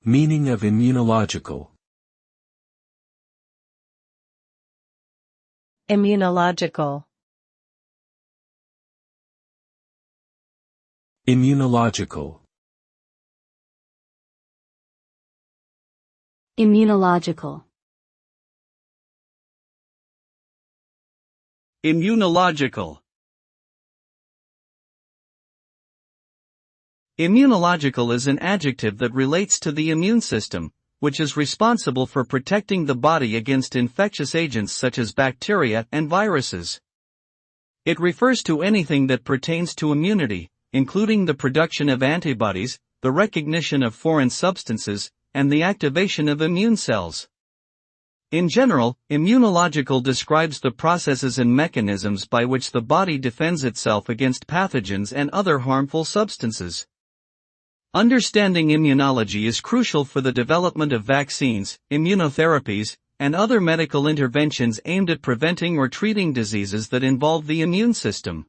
Meaning of immunological. Immunological. Immunological. Immunological. Immunological. Immunological is an adjective that relates to the immune system, which is responsible for protecting the body against infectious agents such as bacteria and viruses. It refers to anything that pertains to immunity, including the production of antibodies, the recognition of foreign substances, and the activation of immune cells. In general, immunological describes the processes and mechanisms by which the body defends itself against pathogens and other harmful substances. Understanding immunology is crucial for the development of vaccines, immunotherapies, and other medical interventions aimed at preventing or treating diseases that involve the immune system.